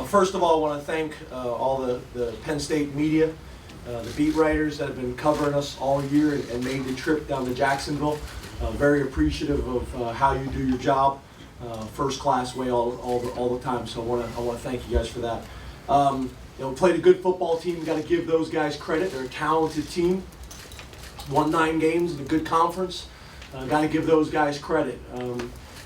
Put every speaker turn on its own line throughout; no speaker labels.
First of all, I want to thank all the Penn State media, the beat writers that have been covering us all year and made the trip down to Jacksonville. Very appreciative of how you do your job, first class way all the time. So I want to thank you guys for that. Played a good football team. Got to give those guys credit. They're a talented team. Won 9 games in a good conference. Got to give those guys credit.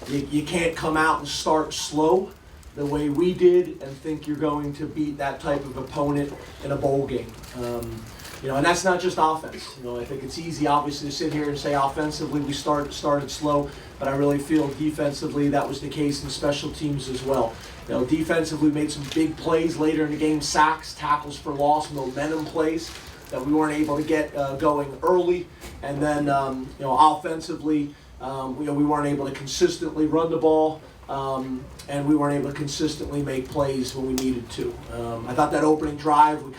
You can't come out and start slow the way we did and think you're going to beat that type of opponent in a bowl game. And that's not just offense. I think it's easy, obviously, to sit here and say offensively we started slow, but I really feel defensively that was the case in special teams as well. Defensively we made some big plays later in the game, sacks, tackles for loss, momentum plays that we weren't able to get going early, and then offensively we weren't able to consistently run the ball. And we weren't able to consistently make plays when we needed to. I thought that opening drive, we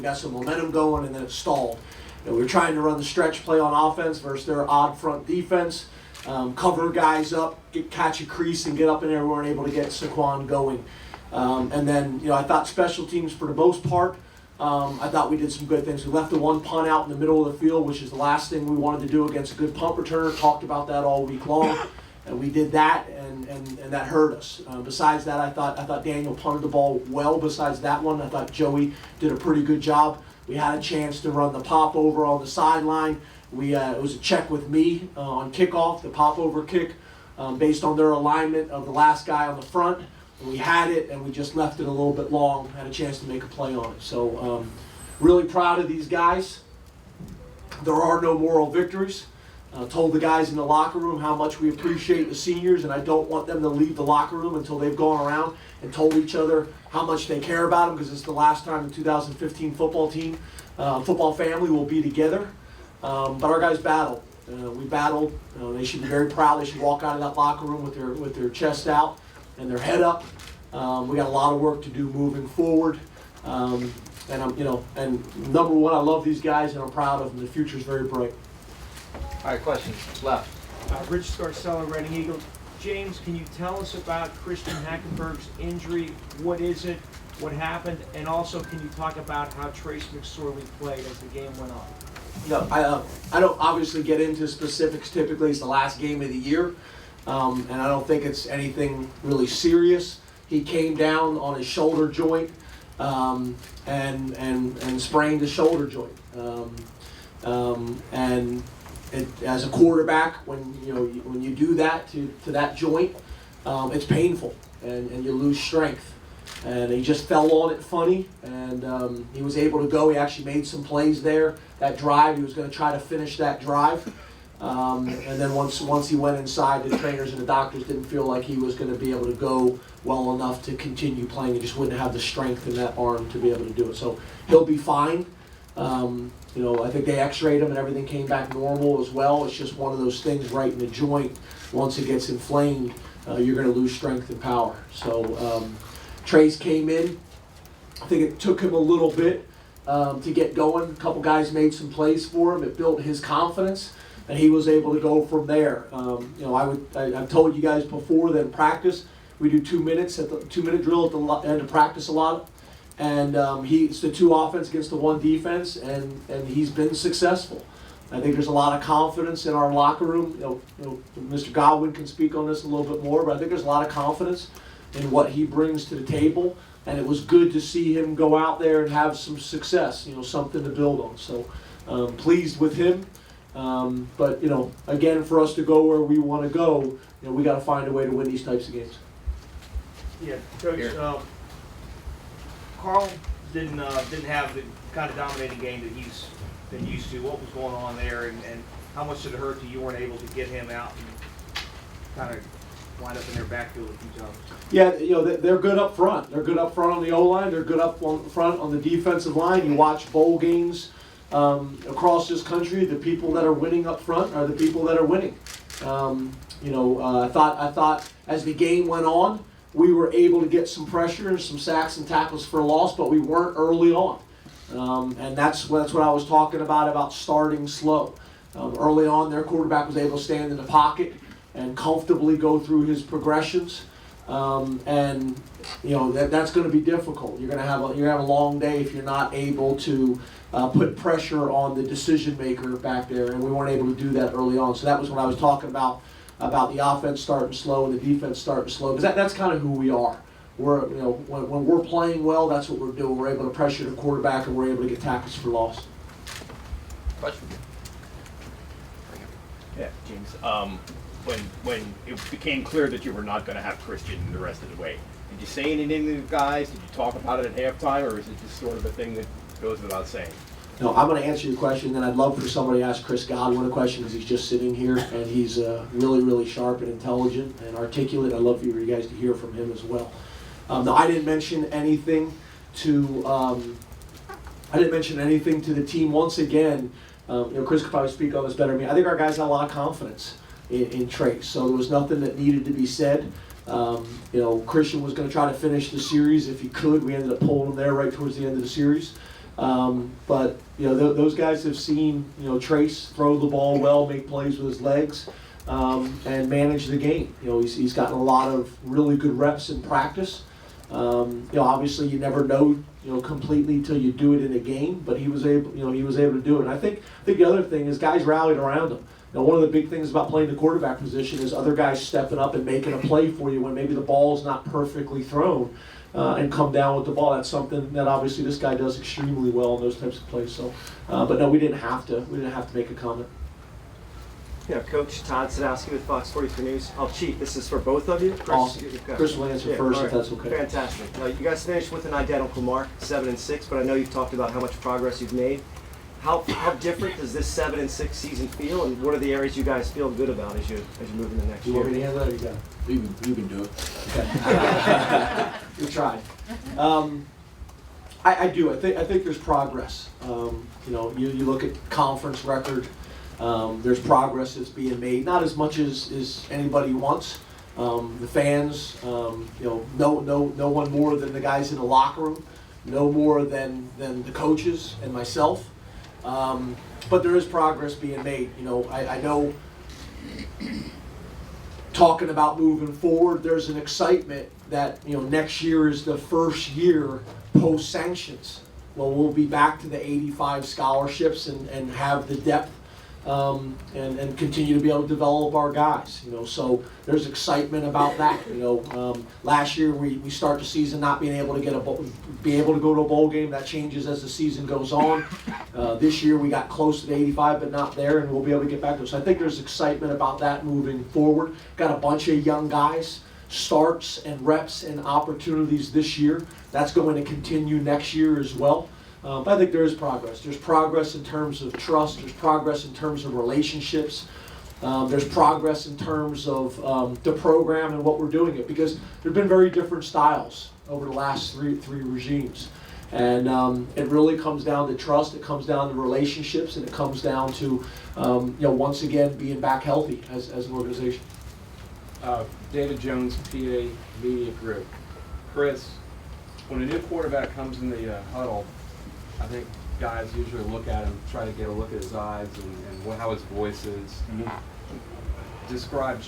got some momentum going, and then it stalled. We were trying to run the stretch play on offense versus their odd front defense, cover guys up, catch a crease, and get up in there. We weren't able to get Saquon going. And then I thought special teams for the most part, I thought we did some good things. We left the one punt out in the middle of the field, which is the last thing we wanted to do against a good punt returner. Talked about that all week long. And we did that, and that hurt us. Besides that, I thought Daniel punted the ball well. Besides that one, I thought Joey did a pretty good job. We had a chance to run the pop over on the sideline. It was a check with me on kickoff, the pop over kick, based on their alignment of the last guy on the front. And we had it, and we just left it a little bit long. Had a chance to make a play on it. So really proud of these guys. There are no moral victories. Told the guys in the locker room how much we appreciate the seniors, and I don't want them to leave the locker room until they've gone around and told each other how much they care about them, because it's the last time the 2015 football family will be together. But our guys battled. We battled. They should be very proud. They should walk out of that locker room with their chest out and their head up. We got a lot of work to do moving forward. And number one, I love these guys, and I'm proud of them. The future is very bright.
All right, questions left.
Rich Scarcella, Reading Eagle. James, can you tell us about Christian Hackenberg's injury? What is it? What happened? And also, can you talk about how Trace McSorley played as the game went on?
I don't obviously get into specifics. Typically, it's the last game of the year, and I don't think it's anything really serious. He came down on his shoulder joint and sprained his shoulder joint. As a quarterback, when you do that to that joint, it's painful, and you lose strength. And he just fell on it funny, and he was able to go. He actually made some plays there. That drive, he was going to try to finish that drive. And then once he went inside, the trainers and the doctors didn't feel like he was going to be able to go well enough to continue playing. He just wouldn't have the strength in that arm to be able to do it. So he'll be fine. I think they x-rayed him and everything came back normal as well. It's just one of those things right in the joint. Once it gets inflamed, you're going to lose strength and power. So Trace came in. I think it took him a little bit to get going. A couple guys made some plays for him. It built his confidence, and he was able to go from there. I've told you guys before that in practice, we do 2 minutes at the 2-minute drill at the end of practice a lot. And it's the 2 offense against the 1 defense, and he's been successful. I think there's a lot of confidence in our locker room. Mr. Godwin can speak on this a little bit more, but I think there's a lot of confidence in what he brings to the table, and it was good to see him go out there and have some success. Something to build on. So pleased with him. But again, for us to go where we want to go, we got to find a way to win these types of games.
Yeah, Coach. Carl didn't have the kind of dominating game that he's been used to. What was going on there, and how much did it hurt that you weren't able to get him out and kind of wind up in their backfield a few times?
Yeah, they're good up front. They're good up front on the O-line. They're good up front on the defensive line. You watch bowl games across this country. The people that are winning up front are the people that are winning. I thought as the game went on, we were able to get some pressure and some sacks and tackles for a loss, but we weren't early on. And that's what I was talking about starting slow. Early on, their quarterback was able to stand in the pocket and comfortably go through his progressions. And that's going to be difficult. You're going to have a long day if you're not able to put pressure on the decision maker back there, and we weren't able to do that early on. So that was when I was talking about the offense starting slow and the defense starting slow, because that's kind of who we are. We're when we're playing well, that's what we're doing. We're able to pressure the quarterback, and we're able to get tackles for loss.
Question?
Yeah, James. When it became clear that you were not going to have Christian the rest of the way, did you say anything to the guys? Did you talk about it at halftime, or is it just sort of a thing that goes without saying?
No, I'm going to answer your question, and I'd love for somebody to ask Chris Godwin a question, because he's just sitting here, and he's really, really sharp and intelligent and articulate. I'd love for you guys to hear from him as well. No, I didn't mention anything to the team. Once again, Chris could probably speak on this better than me. I think our guys had a lot of confidence in Trace, so there was nothing that needed to be said. Christian was going to try to finish the series if he could. We ended up pulling him there right towards the end of the series. But those guys have seen Trace throw the ball well, make plays with his legs, and manage the game. He's gotten a lot of really good reps in practice. Obviously you never know completely till you do it in a game, but he was able to do it. And I think the other thing is guys rallied around him. One of the big things about playing the quarterback position is other guys stepping up and making a play for you when maybe the ball's not perfectly thrown, and come down with the ball. That's something that obviously this guy does extremely well in those types of plays. So, but no, we didn't have to make a comment.
Yeah, Coach Todd Sadowski with Fox 43 News. I'll cheat. This is for both of you. Chris,
Awesome.
okay.
Chris will answer first,
all
if that's okay.
Fantastic. You guys finished with an identical mark, 7-6, but I know you've talked about how much progress you've made. How different does this 7-6 season feel, and what are the areas you guys feel good about as you move into next
You
year?
want me to handle that, or you got it?
You can do it.
Okay. We tried. I do. I think there's progress. You look at conference record. There's progress that's being made. Not as much as anybody wants. The fans, no one more than the guys in the locker room. No more than the coaches and myself. But there is progress being made. I know. Talking about moving forward, there's an excitement that next year is the first year post sanctions. Well, we'll be back to the 85 scholarships and have the depth and continue to be able to develop our guys. So there's excitement about that. Last year we start the season not being able to go to a bowl game. That changes as the season goes on. This year we got close to the 85, but not there, and we'll be able to get back to it. So I think there's excitement about that moving forward. Got a bunch of young guys, starts and reps and opportunities this year. That's going to continue next year as well. But I think there is progress. There's progress in terms of trust. There's progress in terms of relationships. There's progress in terms of the program and what we're doing it, because there have been very different styles over the last three regimes. And it really comes down to trust. It comes down to relationships, and it comes down to once again being back healthy as an organization.
David Jones, PA Media Group. Chris, when a new quarterback comes in the huddle, I think guys usually look at him, try to get a look at his eyes and how his voice is.
Mm-hmm.
Describe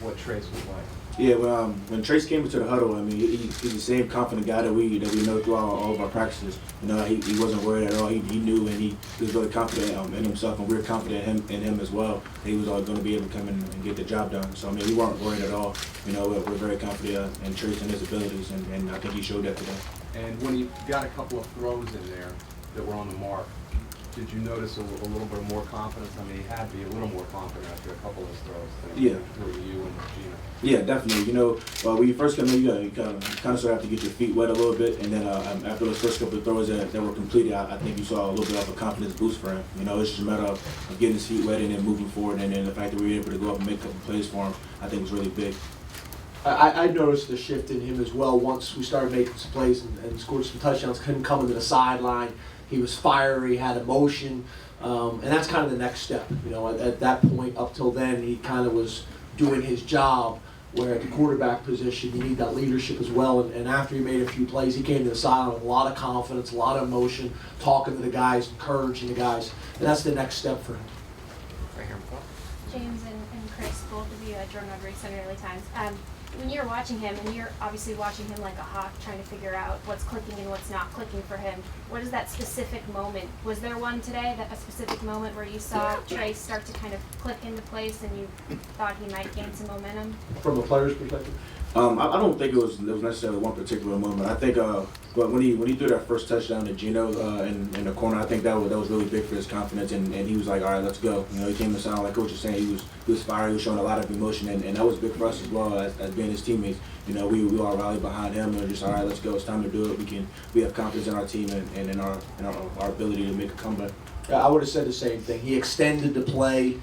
what Trace was like.
Yeah, well, when Trace came into the huddle, I mean, he's the same confident guy that we know throughout all of our practices. He wasn't worried at all. He knew, and he was really confident in himself, and we were confident in him as well. He was going to be able to come in and get the job done. So we weren't worried at all. We're very confident in Trace and his abilities, and I think he showed that today.
And when he got a couple of throws in there that were on the mark, did you notice a little bit more confidence? I mean, he had to be a little more confident after a couple of those throws than you and Gina.
Yeah, definitely. When you first come in, you kind of sort of have to get your feet wet a little bit, and then after those first couple of throws that were completed, I think you saw a little bit of a confidence boost for him. It's just a matter of getting his feet wet and then moving forward, and then the fact that we were able to go up and make a couple plays for him, I think was really big.
I noticed a shift in him as well once we started making some plays and scored some touchdowns. Couldn't come to the sideline. He was fiery, had emotion, and that's kind of the next step. At that point, up till then, he kind of was doing his job, where at the quarterback position, you need that leadership as well. And after he made a few plays, he came to the sideline with a lot of confidence, a lot of emotion, talking to the guys, encouraging the guys, and that's the next step for him.
Right here.
James and Chris, both of you at Jordan Rodriguez Center Early Times. when you're watching him, and you're obviously watching him like a hawk, trying to figure out what's clicking and what's not clicking for him, what is that specific moment? Was there one today, that a specific moment where you saw Trace start to kind of click into place and you thought he might gain some momentum?
From a player's perspective?
I don't think it was necessarily one particular moment. I think but when he threw that first touchdown to Gino in the corner, I think that was really big for his confidence, and he was like, all right, let's go. You know, he came to sound like Coach was saying, he was fired, he was showing a lot of emotion, and that was big for us as well as being his teammates. You know, we all rallied behind him and we're just, all right, let's go. It's time to do it. We have confidence in our team and in our ability to make a comeback.
Yeah, I would have said the same thing. He extended the play.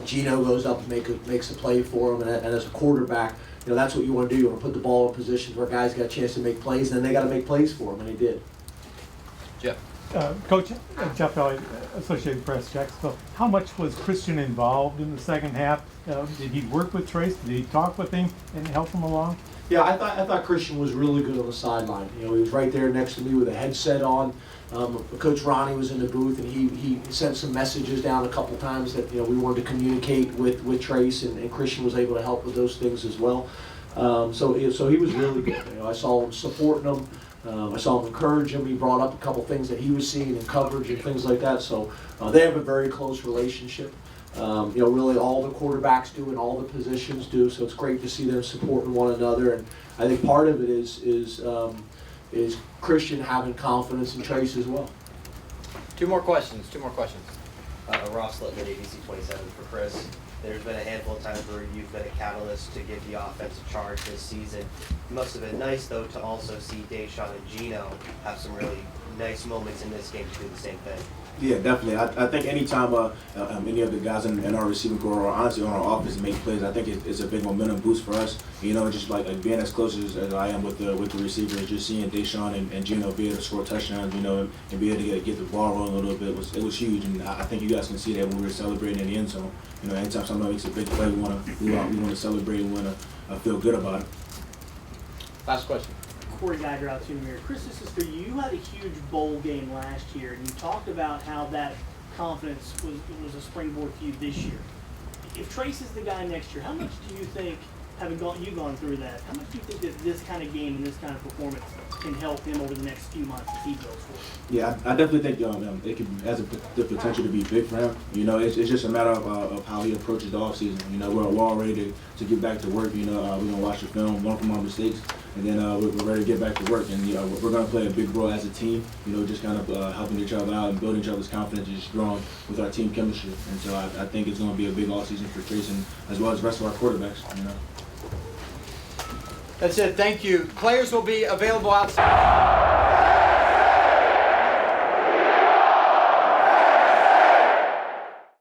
Gino goes up and makes a play for him, and as a quarterback, you know, that's what you want to do. You want to put the ball in positions where guys got a chance to make plays, and then they got to make plays for him, and they did.
Jeff.
Coach, Jeff Elliott, Associated Press, Jacksonville. How much was Christian involved in the second half? Did he work with Trace? Did he talk with him and help him along?
Yeah, I thought Christian was really good on the sideline. You know, he was right there next to me with a headset on. Coach Ronnie was in the booth, and he sent some messages down a couple times that, you know, we wanted to communicate with Trace, and Christian was able to help with those things as well. So he was really good. You know, I saw him supporting him. I saw him encourage him. He brought up a couple things that he was seeing in coverage and things like that. So they have a very close relationship. You know, really all the quarterbacks do and all the positions do. So it's great to see them supporting one another. And I think part of it is Christian having confidence in Trace as well.
Two more questions.
Ross Littman, ABC 27 for Chris. There's been a handful of times where you've been a catalyst to give the offense a charge this season. It must have been nice, though, to also see Deshaun and Gino have some really nice moments in this game to do the same thing.
Yeah, definitely. I think anytime any of the guys in our receiving corps or honestly on our offense make plays, I think it's a big momentum boost for us. You know, just like being as close as I am with the receivers, just seeing Deshaun and Gino be able to score touchdowns, you know, and be able to get the ball rolling a little bit was huge. And I think you guys can see that when we were celebrating in the end zone. You know, anytime somebody makes a big play, we want to celebrate and want to feel good about it.
Last question.
Corey Geiger out to Mirror. Chris, this is for you. You had a huge bowl game last year, and you talked about how that confidence was a springboard for you this year. If Trace is the guy next year, how much do you think, having gone through that, how much do you think that this kind of game and this kind of performance can help him over the next few months as he goes forward?
Yeah, I definitely think it has the potential to be big for him. You know, it's just a matter of how he approaches the offseason. You know, we're all ready to get back to work. You know, we're going to watch the film, learn from our mistakes, and then we're ready to get back to work. And you know, we're going to play a big role as a team, you know, just kind of helping each other out and building each other's confidence and just growing with our team chemistry. And so I think it's going to be a big offseason for Trace and as well as the rest of our quarterbacks, you know.
That's it. Thank you. Players will be available outside.